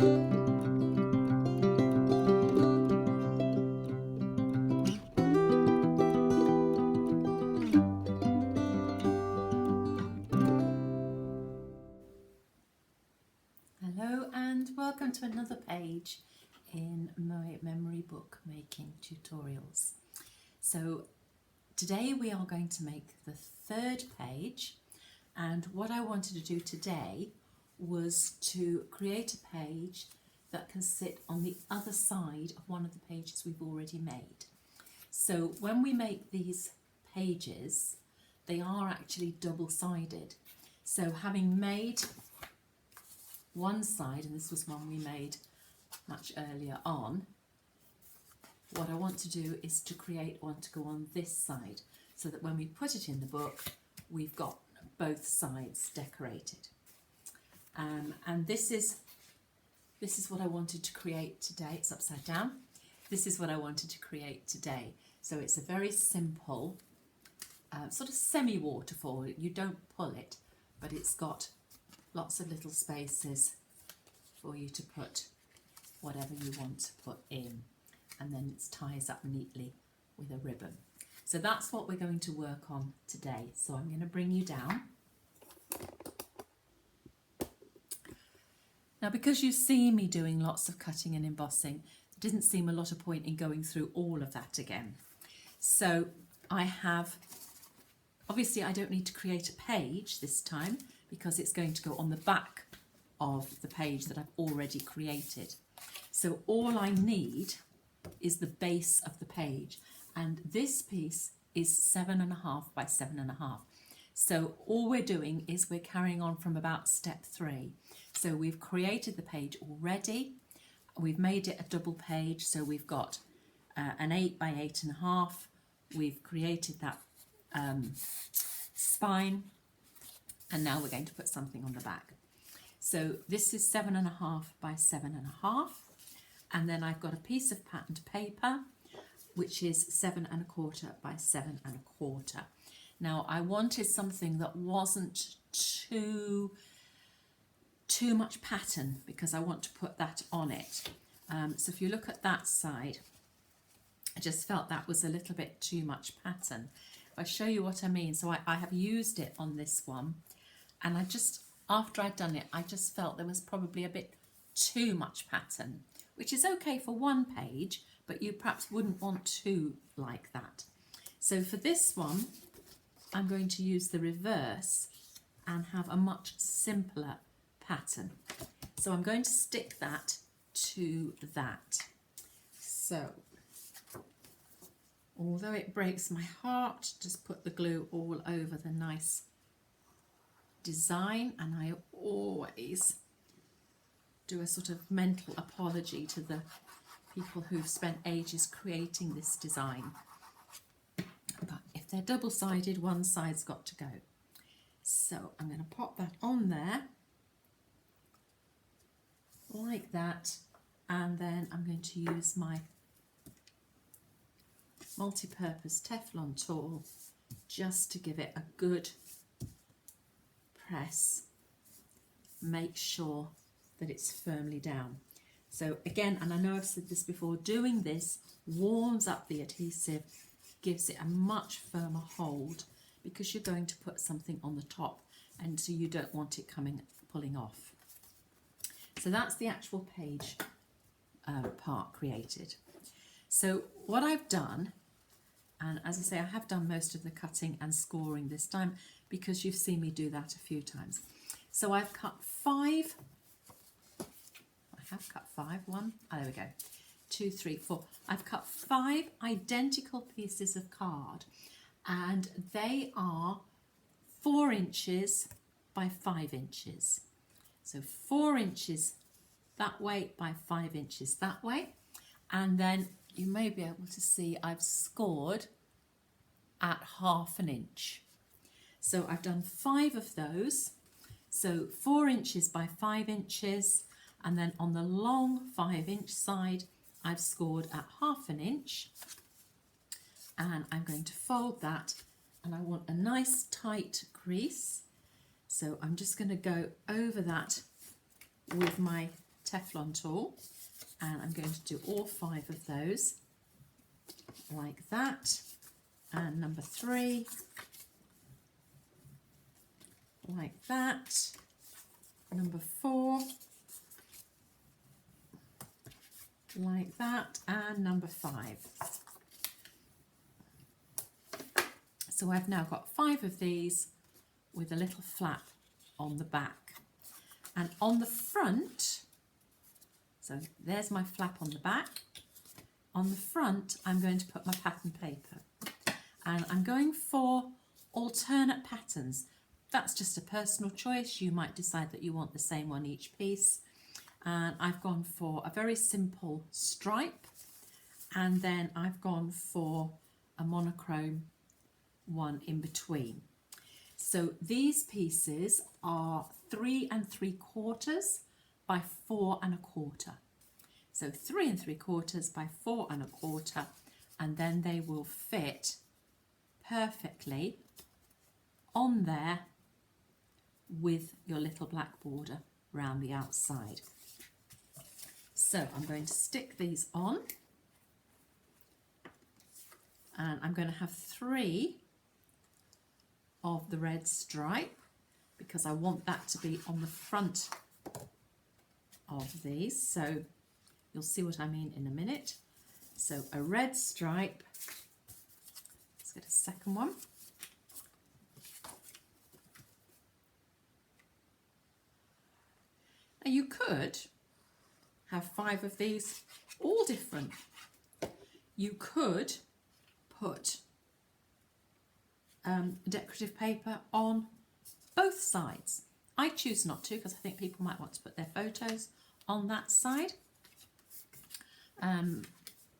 Hello and welcome to another page in my memory book making tutorials. So today we are going to make the third page, and what I wanted to do today was to create a page that can sit on the other side of one of the pages we've already made. So when we make these pages, they are actually double-sided. So having made one side, and this was one we made much earlier on, what I want to do is to create one to go on this side so that when we put it in the book we've got both sides decorated. And this is what I wanted to create today. It's upside down. This is what I wanted to create today. So it's a very simple sort of semi-waterfall. You don't pull it, but it's got lots of little spaces for you to put whatever you want to put in, and then it ties up neatly with a ribbon. So that's what we're going to work on today. So I'm going to bring you down. Now, because you see me doing lots of cutting and embossing, there didn't seem a lot of point in going through all of that again. So I have, obviously I don't need to create a page this time, because it's going to go on the back of the page that I've already created. So all I need is the base of the page, and this piece is 7.5 by 7.5. So all we're doing is we're carrying on from about step 3. So we've created the page already, we've made it a double page, so we've got an 8 by 8.5, we've created that spine, and now we're going to put something on the back. So this is 7.5 by 7.5, and then I've got a piece of patterned paper which is 7.25 by 7.25. Now I wanted something that wasn't too much pattern, because I want to put that on it. So if you look at that side, I just felt that was a little bit too much pattern. If I show you what I mean, so I have used it on this one, and I just, after I'd done it, I just felt there was probably a bit too much pattern, which is okay for one page, but you perhaps wouldn't want two like that. So for this one, I'm going to use the reverse and have a much simpler pattern. So I'm going to stick that to that. So although it breaks my heart, just put the glue all over the nice design, and I always do a sort of mental apology to the people who've spent ages creating this design. But if they're double-sided, one side's got to go. So I'm going to pop that on there like that, and then I'm going to use my multi-purpose Teflon tool just to give it a good press. Make sure that it's firmly down. So again, and I know I've said this before, doing this warms up the adhesive, gives it a much firmer hold, because you're going to put something on the top, and so you don't want it pulling off. So that's the actual page part created. So what I've done, and as I say, I have done most of the cutting and scoring this time, because you've seen me do that a few times. So I've cut 5, there we go, 2, 3, 4. I've cut 5 identical pieces of card, and they are 4 inches by 5 inches. So 4 inches that way by 5 inches that way, and then you may be able to see I've scored at 1/2 inch. So I've done 5 of those, so 4 inches by 5 inches, and then on the long 5-inch side I've scored at 1/2 inch, and I'm going to fold that, and I want a nice tight crease, so I'm just going to go over that with my Teflon tool, and I'm going to do all 5 of those like that, and number 3 like that, number 4 like that, and number 5. So I've now got 5 of these with a little flap on the back. And on the front, so there's my flap on the back. On the front, I'm going to put my pattern paper. And I'm going for alternate patterns. That's just a personal choice. You might decide that you want the same on each piece. And I've gone for a very simple stripe, and then I've gone for a monochrome one in between. So these pieces are 3 3/4 by 4 1/4. So 3 3/4 by 4 1/4, and then they will fit perfectly on there with your little black border around the outside. So I'm going to stick these on, and I'm going to have 3 of the red stripe because I want that to be on the front of these. So you'll see what I mean in a minute. So a red stripe, let's get a second one. Now you could have 5 of these, all different. You could put decorative paper on both sides. I choose not to because I think people might want to put their photos on that side. And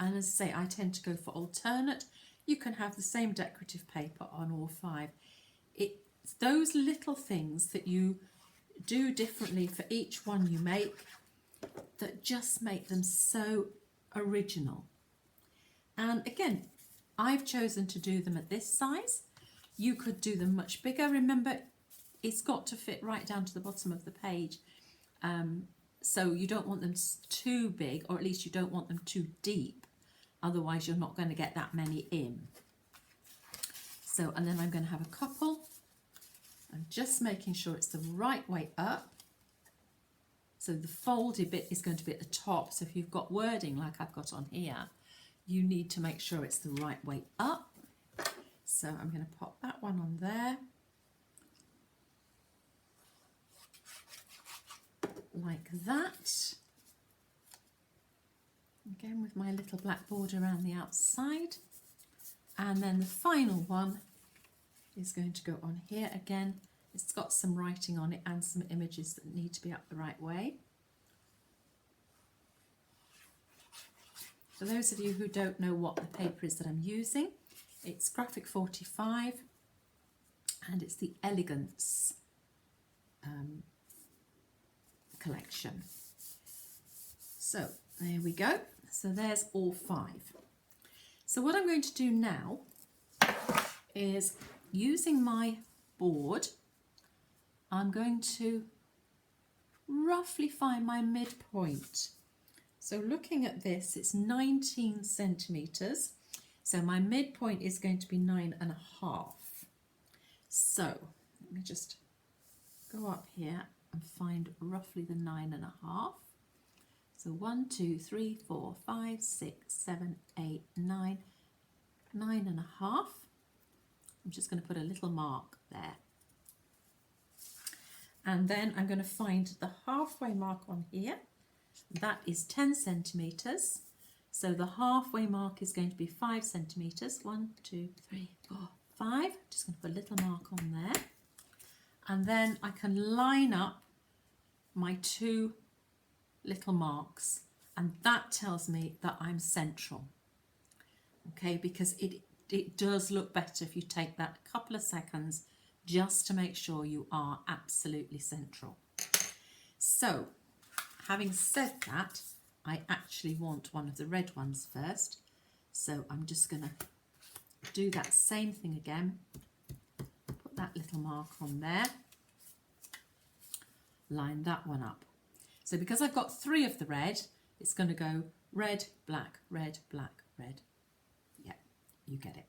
as I say, I tend to go for alternate. You can have the same decorative paper on all 5. It's those little things that you do differently for each one you make that just make them so original. And again, I've chosen to do them at this size. You could do them much bigger. Remember, it's got to fit right down to the bottom of the page. So you don't want them too big, or at least you don't want them too deep. Otherwise, you're not going to get that many in. So, and then I'm going to have a couple. I'm just making sure it's the right way up. So the folded bit is going to be at the top. So if you've got wording like I've got on here, you need to make sure it's the right way up. So I'm going to pop that one on there. Like that. Again with my little black border around the outside. And then the final one is going to go on here again. It's got some writing on it and some images that need to be up the right way. For those of you who don't know what the paper is that I'm using, it's Graphic 45 and it's the Elegance collection. So there we go. So there's all 5. So what I'm going to do now is, using my board, I'm going to roughly find my midpoint. So looking at this, it's 19 centimetres. So my midpoint is going to be 9.5. So let me just go up here and find roughly the 9.5. So 1, 2, 3, 4, 5, 6, 7, 8, 9, 9.5. I'm just going to put a little mark there. And then I'm going to find the halfway mark on here. That is 10 centimetres. So the halfway mark is going to be 5 centimetres. 1, 2, 3, 4, 5. Just going to put a little mark on there. And then I can line up my 2 little marks. And that tells me that I'm central. Okay, because it does look better if you take that couple of seconds just to make sure you are absolutely central. So, having said that, I actually want one of the red ones first. So I'm just going to do that same thing again. Put that little mark on there. Line that one up. So because I've got 3 of the red, it's going to go red, black, red, black, red. Yeah, you get it.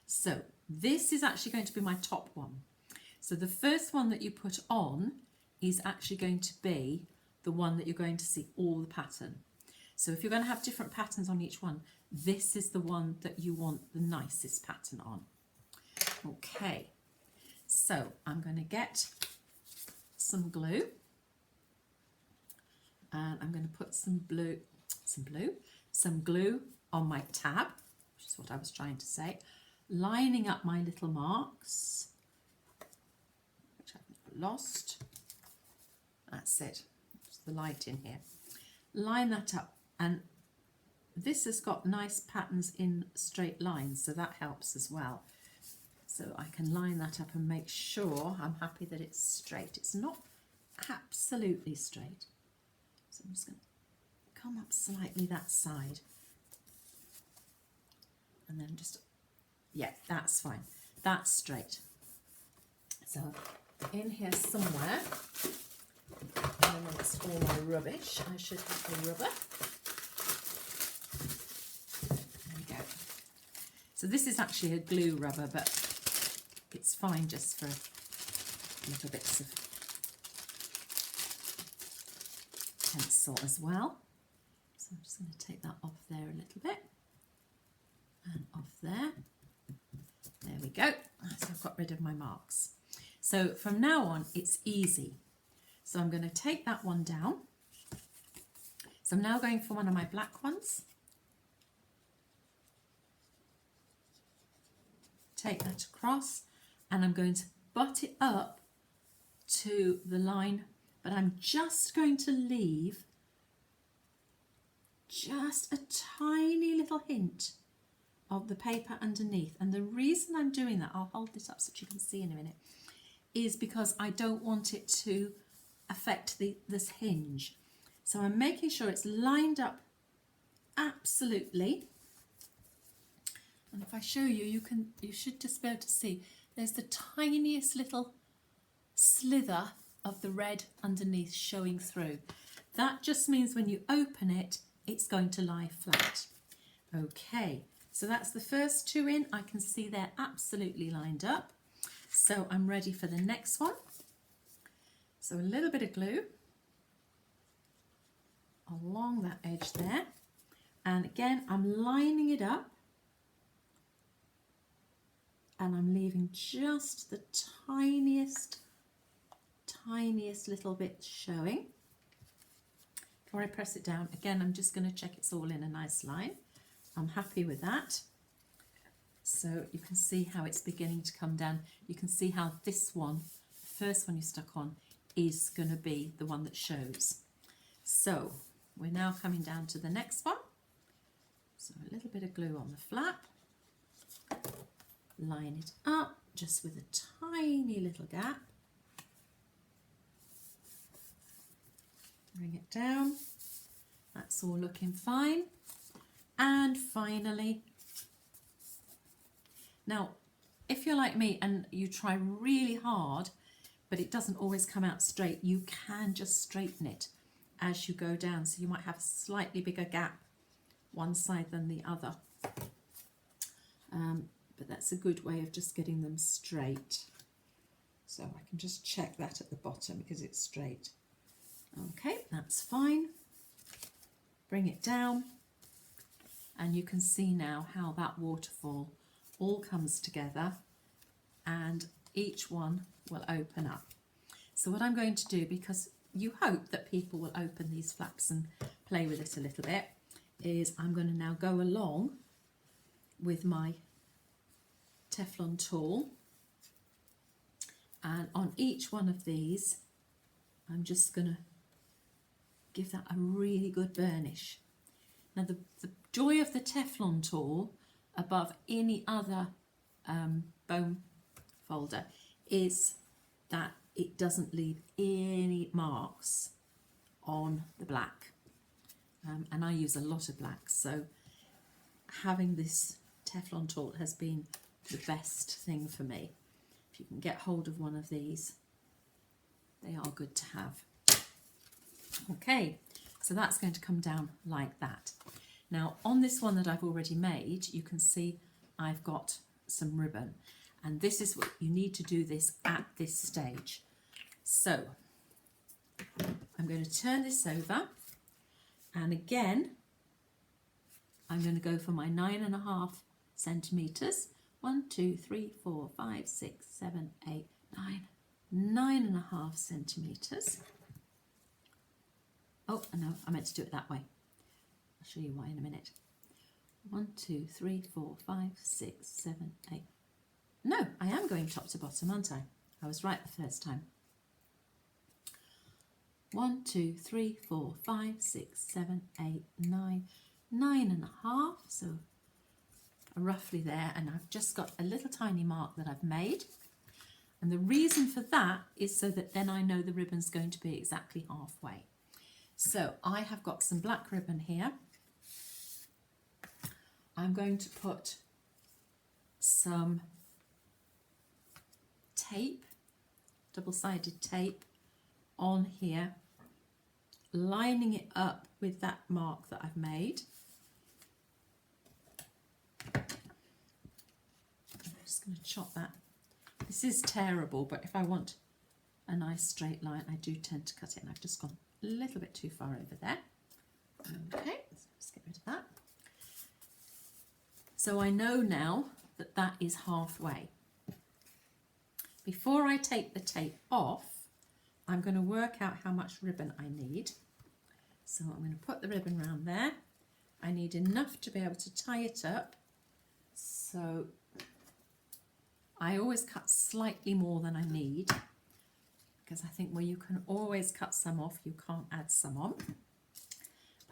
So this is actually going to be my top one. So the first one that you put on is actually going to be the one that you're going to see all the pattern. So if you're going to have different patterns on each one, this is the one that you want the nicest pattern on. Okay, so I'm going to get some glue and I'm going to put some glue on my tab, which is what I was trying to say, lining up my little marks, which I've lost. That's it. There's the light in here. Line that up, and this has got nice patterns in straight lines, so that helps as well. So I can line that up and make sure I'm happy that it's straight. It's not absolutely straight. So I'm just going to come up slightly that side. And then just, yeah, that's fine. That's straight. So in here somewhere, amongst all my rubbish, I should have the rubber. There we go. So this is actually a glue rubber, but it's fine just for little bits of pencil as well. So I'm just going to take that off there a little bit and off there. There we go. So I've got rid of my marks. So from now on it's easy. So I'm going to take that one down. So I'm now going for one of my black ones. Take that across and I'm going to butt it up to the line, but I'm just going to leave just a tiny little hint of the paper underneath. And the reason I'm doing that, I'll hold this up so that you can see in a minute, is because I don't want it to affect this hinge. So I'm making sure it's lined up absolutely. And if I show you, you should just be able to see there's the tiniest little slither of the red underneath showing through. That just means when you open it, it's going to lie flat. Okay, so that's the first 2 in. I can see they're absolutely lined up. So I'm ready for the next one. So a little bit of glue along that edge there. And again, I'm lining it up. And I'm leaving just the tiniest little bit showing. Before I press it down, again, I'm just going to check it's all in a nice line. I'm happy with that. So you can see how it's beginning to come down. You can see how this one, the first one you stuck on, is going to be the one that shows. So we're now coming down to the next one. So a little bit of glue on the flap. Line it up just with a tiny little gap. Bring it down. That's all looking fine. And finally, now if you're like me and you try really hard but it doesn't always come out straight, you can just straighten it as you go down. So you might have a slightly bigger gap one side than the other. But that's a good way of just getting them straight. So I can just check that at the bottom because it's straight. Okay, that's fine. Bring it down and you can see now how that waterfall all comes together and each one will open up. So what I'm going to do, because you hope that people will open these flaps and play with it a little bit, is I'm going to now go along with my Teflon tool, and on each one of these I'm just going to give that a really good burnish. Now the joy of the Teflon tool above any other bone folder is that it doesn't leave any marks on the black, and I use a lot of black, so having this Teflon tool has been the best thing for me. If you can get hold of one of these, they are good to have. Okay, so that's going to come down like that. Now on this one that I've already made, you can see I've got some ribbon, and this is what you need to do this at this stage. So I'm going to turn this over, and again I'm going to go for my 9.5 centimetres. 1, 2, 3, 4, 5, 6, 7, 8, 9. 9.5 centimetres. Oh no, I meant to do it that way. I'll show you why in a minute. 1, 2, 3, 4, 5, 6, 7, 8. No, I am going top to bottom, aren't I? I was right the first time. 1, 2, 3, 4, 5, 6, 7, 8, 9. 9.5, so roughly there, and I've just got a little tiny mark that I've made, and the reason for that is so that then I know the ribbon's going to be exactly halfway. So I have got some black ribbon here. I'm going to put some tape, double-sided tape, on here, lining it up with that mark that I've made. I'm just going to chop that. This is terrible, but if I want a nice straight line, I do tend to cut it, and I've just gone a little bit too far over there. Okay, let's get rid of that. So I know now that that is halfway. Before I take the tape off, I'm going to work out how much ribbon I need. So I'm going to put the ribbon around there. I need enough to be able to tie it up. So I always cut slightly more than I need, because I think where you can always cut some off, you can't add some on.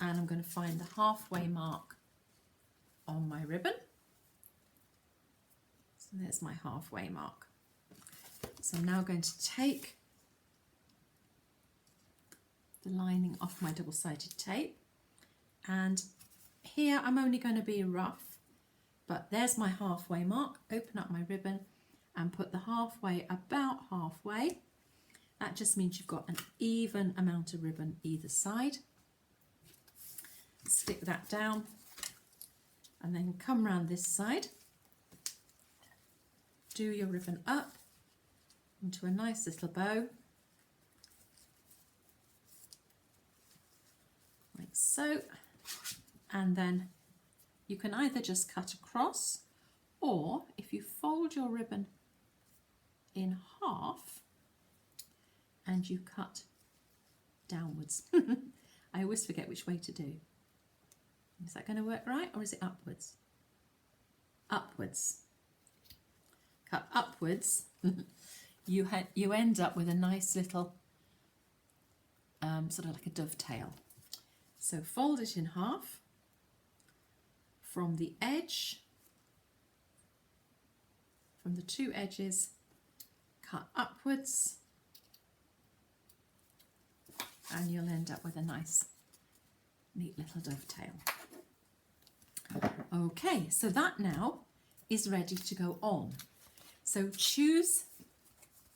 And I'm going to find the halfway mark on my ribbon. So there's my halfway mark. So I'm now going to take the lining off my double-sided tape, and here I'm only going to be rough, but there's my halfway mark. Open up my ribbon and put the halfway about halfway. That just means you've got an even amount of ribbon either side. Stick that down and then come round this side. Do your ribbon up into a nice little bow, like so, and then you can either just cut across, or if you fold your ribbon in half and you cut downwards. I always forget which way to do. Is that going to work right, or is it upwards? Upwards. Cut upwards. You end up with a nice little sort of like a dovetail. So fold it in half from the edge, from the two edges, cut upwards, and you'll end up with a nice neat little dovetail. Okay, so that now is ready to go on. So choose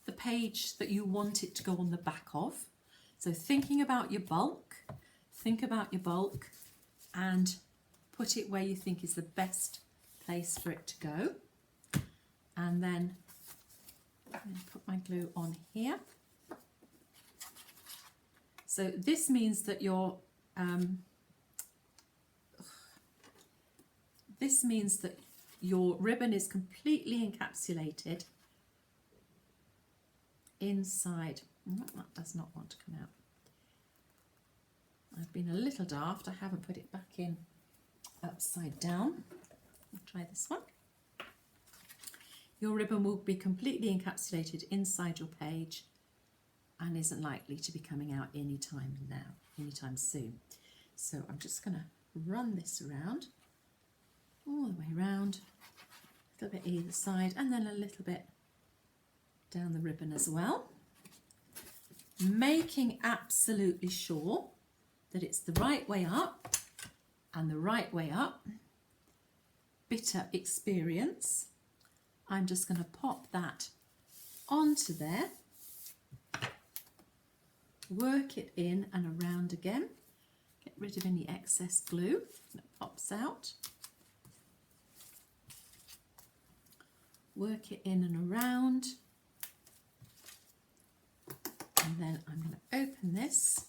the page that you want it to go on the back of. So thinking about your bulk, think about your bulk and put it where you think is the best place for it to go. And then I'm going to put my glue on here. So this means that your ribbon is completely encapsulated inside. That does not want to come out. I've been a little daft. I haven't put it back in upside down. I'll try this one. Your ribbon will be completely encapsulated inside your page and isn't likely to be coming out anytime soon. So I'm just going to run this around, all the way around, a little bit either side, and then a little bit down the ribbon as well, making absolutely sure that it's the right way up and the right way up. Bitter experience. I'm just going to pop that onto there. work it in and around again. Get rid of any excess glue that pops out. Work it in and around. And then I'm going to open this,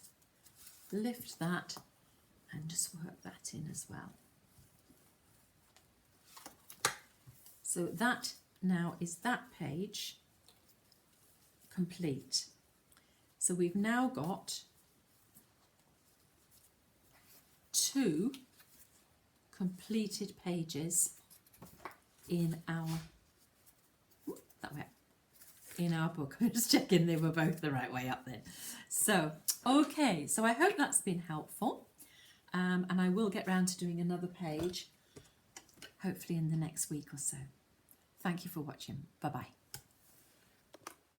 lift that, and just work that in as well. So that now is that page complete. So we've now got 2 completed pages in our book. I'm just checking they were both the right way up there. So, okay, so I hope that's been helpful. And I will get round to doing another page, hopefully in the next week or so. Thank you for watching. Bye-bye.